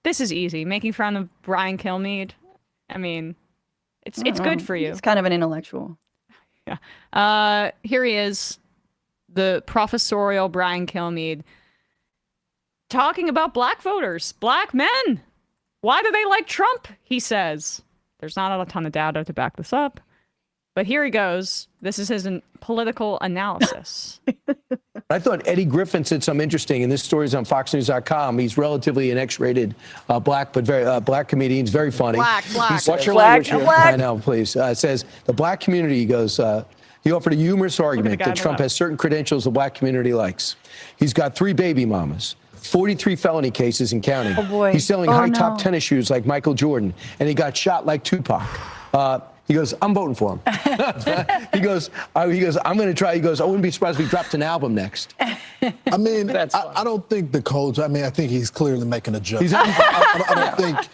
This is easy. Making fun of Brian Kilmeade. I mean, it's good for you. He's kind of an intellectual. Yeah. Here he is, the professorial Brian Kilmeade, talking about black voters, black men. Why do they like Trump? He says. There's not a ton of data to back this up, but here he goes. This is his political analysis. I thought Eddie Griffin said something interesting, and this story is on FoxNews.com. He's relatively an X-rated black, but very black comedian. He's very funny. Black. Watch your language here. I know, please. It says the black community, he goes, he offered a humorous argument that Trump has certain credentials the black community likes. He's got 3 baby mamas, 43 felony cases and counting. Oh boy. He's selling high-top tennis shoes like Michael Jordan, and he got shot like Tupac. He goes, I'm voting for him. he goes, I'm going to try. He goes, I wouldn't be surprised if he dropped an album next. I mean, I don't think the coach, I mean, I think he's clearly making a joke. I don't think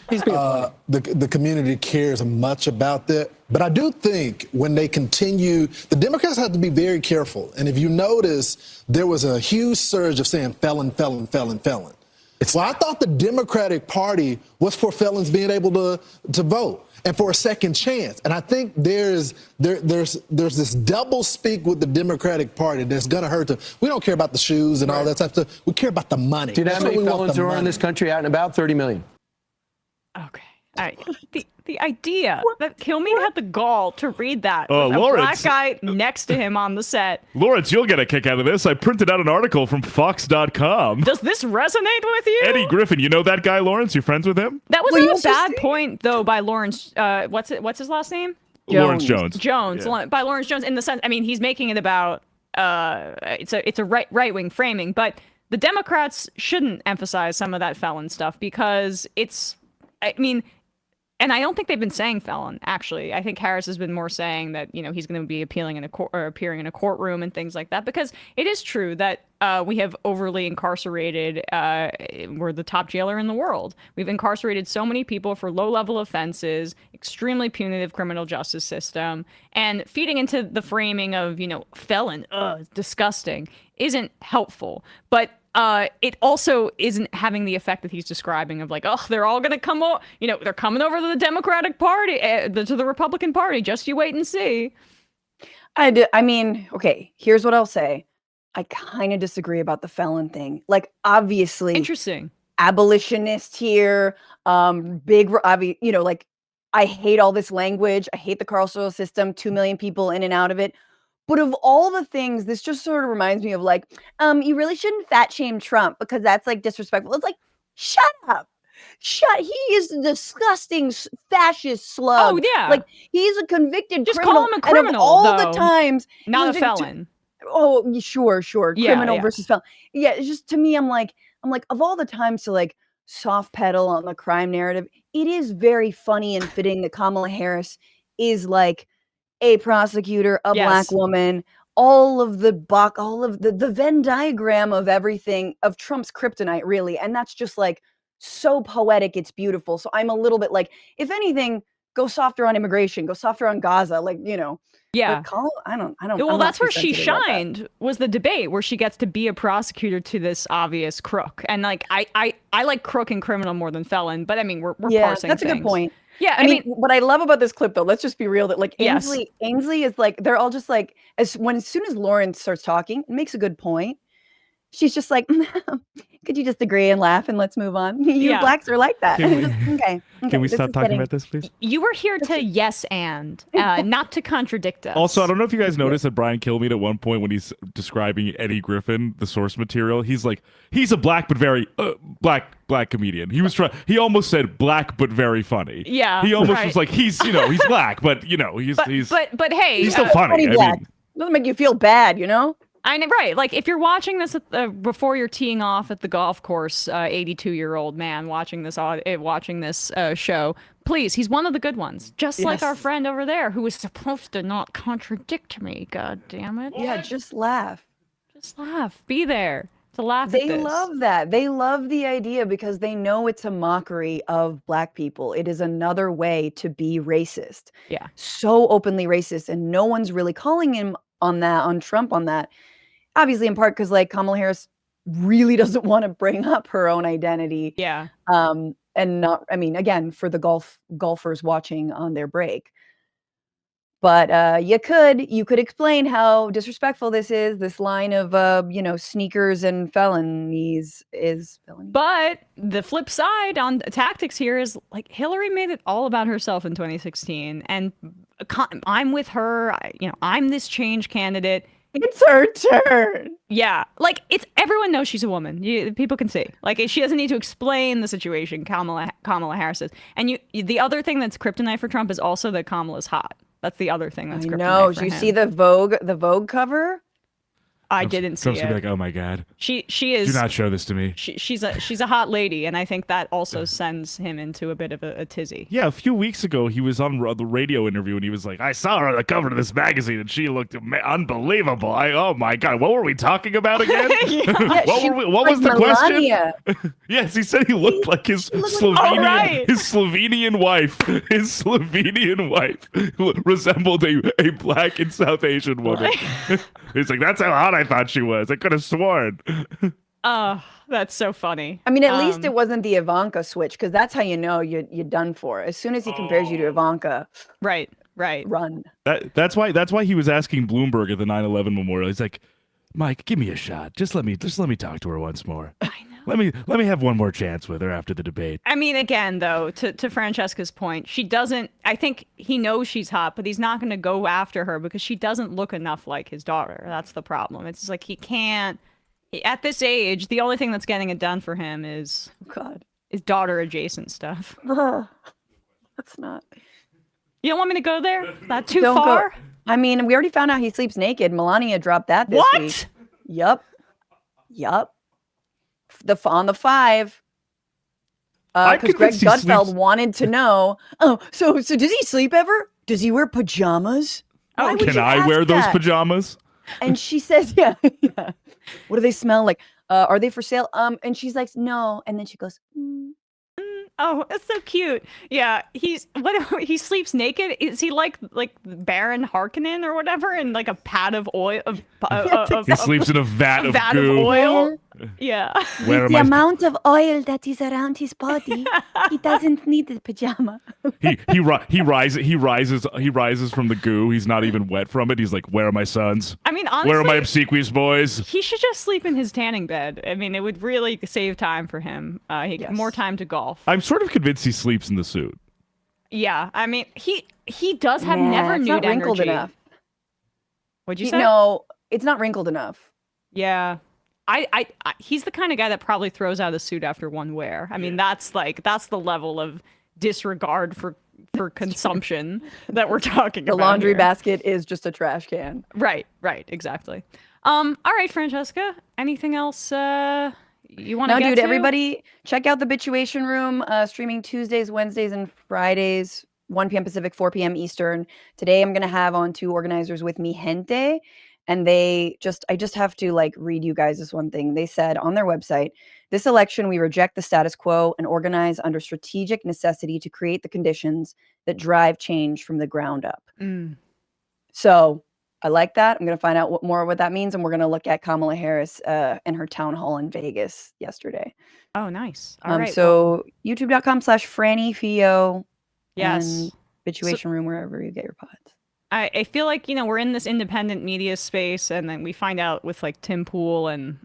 the community cares much about that. But I do think when they continue, the Democrats have to be very careful. And if you notice, there was a huge surge of saying felon, felon, felon, felon. Well, I thought the Democratic Party was for felons being able to vote and for a second chance. And I think there's this double speak with the Democratic Party that's going to hurt them. We don't care about the shoes and all that type of stuff. We care about the money. Do you know how many felons there are in this country out and about? 30 million. Okay. All right. The idea that Kilmeade had the gall to read that with a Lawrence, black guy next to him on the set. Lawrence, you'll get a kick out of this. I printed out an article from Fox.com. Does this resonate with you? Eddie Griffin, you know that guy, Lawrence? You friends with him? That was a bad point, though, by Lawrence. What's his last name? Lawrence Jones. Yeah. By Lawrence Jones, in the sense, I mean, he's making it about it's a right-wing framing, but the Democrats shouldn't emphasize some of that felon stuff because I mean. And I don't think they've been saying felon, actually. I think Harris has been more saying that, he's going to be appearing in a courtroom and things like that, because it is true that we have overly incarcerated, we're the top jailer in the world. We've incarcerated so many people for low-level offenses, extremely punitive criminal justice system, and feeding into the framing of, felon, disgusting, isn't helpful. But it also isn't having the effect that he's describing of like, oh, they're all going to come, they're coming over to the Democratic Party, to the Republican Party. Just you wait and see. I mean, okay, here's what I'll say. I kind of disagree about the felon thing. Like, obviously, interesting abolitionist here, like, I hate all this language. I hate the carceral system, 2 million people in and out of it. But of all the things, this just sort of reminds me of like, you really shouldn't fat shame Trump because that's like disrespectful. It's like, shut up. He is a disgusting fascist slug. Oh, yeah. Like, he's a convicted just criminal. Call him a criminal, and of all though, the times. not a felon. Sure. Yeah, criminal versus felon. Yeah, it's just, to me, I'm like, of all the times to like soft pedal on the crime narrative, it is very funny and fitting that Kamala Harris is like a prosecutor, a black woman, all of the Venn diagram of everything, of Trump's kryptonite, really. And that's just like so poetic. It's beautiful. So I'm a little bit like, if anything, go softer on immigration, go softer on Gaza. Like, Yeah. I don't. Well, that's where she shined, was the debate where she gets to be a prosecutor to this obvious crook. And like, I like crook and criminal more than felon, but I mean, we're parsing that's things. A good point. Yeah, I mean, what I love about this clip, though, let's just be real, that like Yes. Ainsley is like, they're all just like, as soon as Lauren starts talking, it makes a good point. She's just like, could you just agree and laugh and let's move on? You blacks are like that. Okay. Can we stop talking about this, please? You were here to yes and, not to contradict us. Also, I don't know if you guys noticed that Brian Kilmeade at one point when he's describing Eddie Griffin, the source material, he's like, he's a black but very black comedian. He almost said black but very funny. Yeah. He almost was like, he's black, but he's but hey, he's still funny. I mean, doesn't make you feel bad, I know, right? Like, if you're watching this before you're teeing off at the golf course, 82-year-old man watching this show, please, he's one of the good ones. Just like our friend over there, who is supposed to not contradict me. God damn it! Yeah, just laugh. Just laugh. Be there to laugh. They love that. They love the idea because they know it's a mockery of black people. It is another way to be racist. Yeah. So openly racist, and no one's really calling him on Trump on that. Obviously, in part because like Kamala Harris really doesn't want to bring up her own identity. Yeah. and not, I mean, again, for the golfers watching on their break. But you could explain how disrespectful this line of sneakers and felonies is felony. But the flip side on tactics here is like Hillary made it all about herself in 2016, and I'm with her. I'm this change candidate. It's her turn. Yeah, like everyone knows she's a woman. People can see. Like she doesn't need to explain the situation. Kamala Harris is, and the other thing that's kryptonite for Trump is also that Kamala's hot. That's the other thing that's kryptonite. No, for do you him. see the Vogue cover? I didn't see Trump's it. gonna be like, oh my god. She is. Do not show this to me. She's a hot lady, and I think that also sends him into a bit of a tizzy. Yeah, a few weeks ago he was on the radio interview and he was like, I saw her on the cover of this magazine and she looked unbelievable. Oh my god, what were we talking about again? What was the Melania. question? Yes, he said he looked like his Slovenian wife. His Slovenian wife resembled a black and South Asian woman. He's like, that's how hot I thought she was. I could have sworn. Oh, that's so funny. I mean, at least it wasn't the Ivanka switch, because that's how you know you're done for. As soon as he compares you to Ivanka, right, run. That's why he was asking Bloomberg at the 9/11 memorial. He's like, Mike, give me a shot. Just let me talk to her once more. I know. Let me have one more chance with her after the debate. I mean, again, though, to Francesca's point, she doesn't. I think he knows she's hot, but he's not going to go after her because she doesn't look enough like his daughter. That's the problem. It's just like he can't. At this age, the only thing that's getting it done for him is daughter adjacent stuff. That's not. You don't want me to go there? Not too Don't far? go. I mean, we already found out he sleeps naked. Melania dropped that this week. Yup. On the 5. Because Greg Gutfeld wanted to know. Oh, so does he sleep ever? Does he wear pajamas? Oh, can I wear those pajamas? And she says, yeah. What do they smell like? Are they for sale? And she's like, no. And then she goes, Oh, that's so cute. Yeah, he sleeps naked. Is he like Baron Harkonnen or whatever in like a pad of oil? He sleeps in a vat of goo. Of oil. Yeah. With the amount of oil that is around his body, he doesn't need the pajama. he rises from the goo. He's not even wet from it. He's like, where are my sons? I mean, honestly, where are my obsequious boys? He should just sleep in his tanning bed. I mean, it would really save time for him. More time to golf. I'm sort of convinced he sleeps in the suit. Yeah, I mean, he does have never nude nude wrinkled energy. enough. What'd you say? No, it's not wrinkled enough. Yeah. I he's the kind of guy that probably throws out a suit after one wear. I mean, that's the level of disregard for consumption that we're talking about. The laundry here. basket is just a trash can. Right, exactly. All right, Francesca, anything else you want to get No, dude, to? everybody check out the Bituation Room, streaming Tuesdays, Wednesdays, and Fridays, 1 p.m. Pacific, 4 p.m. Eastern. Today I'm going to have on 2 organizers with me, Gente. And I just have to read you guys this one thing. They said on their website, this election, we reject the status quo and organize under strategic necessity to create the conditions that drive change from the ground up. So I like that. I'm going to find out what that means. And we're going to look at Kamala Harris and her town hall in Vegas yesterday. Oh, nice. All right. So youtube.com/FrannyFio. Yes. And Bituation Room, wherever you get your pods. I feel like, we're in this independent media space, and then we find out with Tim Pool and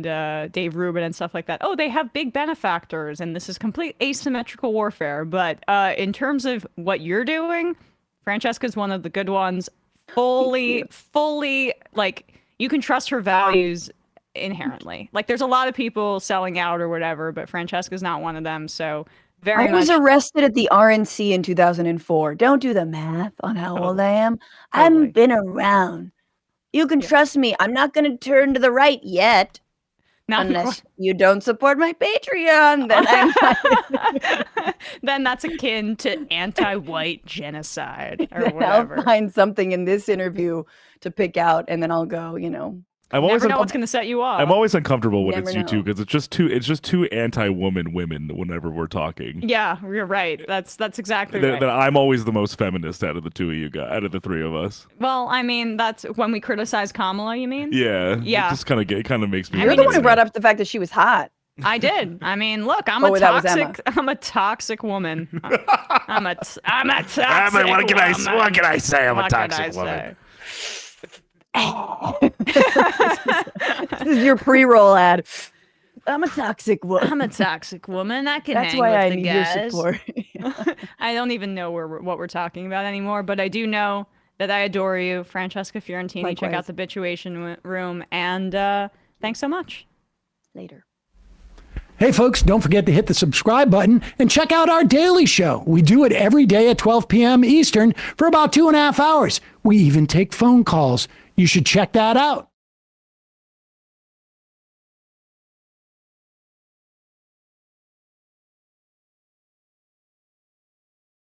Dave Rubin and stuff like that. Oh, they have big benefactors, and this is complete asymmetrical warfare. But in terms of what you're doing, Francesca's one of the good ones. Fully, you can trust her values inherently. There's a lot of people selling out or whatever, but Francesca's not one of them. So I was arrested at the RNC in 2004. Don't do the math on how old I am. I haven't been around. You can trust me. I'm not going to turn to the right yet. Unless you don't support my Patreon, then then that's akin to anti-white genocide or whatever. I'll find something in this interview to pick out, and then I'll go, I'm never always know what's going to set you off. I'm always uncomfortable when it's you know. two because it's just two anti-woman women whenever we're talking. Yeah, you're right. That's exactly right. That I'm always the most feminist out of the two of you guys, out of the three of us. Well, I mean, that's when we criticize Kamala, you mean? Yeah. Yeah. It just kind of makes me. You're the one who brought up the fact that she was hot. I did. I mean, look, I'm Oh, a that was Emma. toxic. I'm a toxic woman. I'm a toxic What can I say? I'm a What can toxic I woman. This is your pre-roll ad. I'm a toxic woman. I'm a toxic woman. I can That's hang why with I the need guys. your support. I don't even know what we're talking about anymore, but I do know that I adore you, Francesca Fiorentini. Check out Likewise. the Bituation Room, and thanks so much. Later. Hey, folks, don't forget to hit the subscribe button and check out our daily show. We do it every day at 12 p.m. Eastern for about 2.5 hours. We even take phone calls. You should check that out.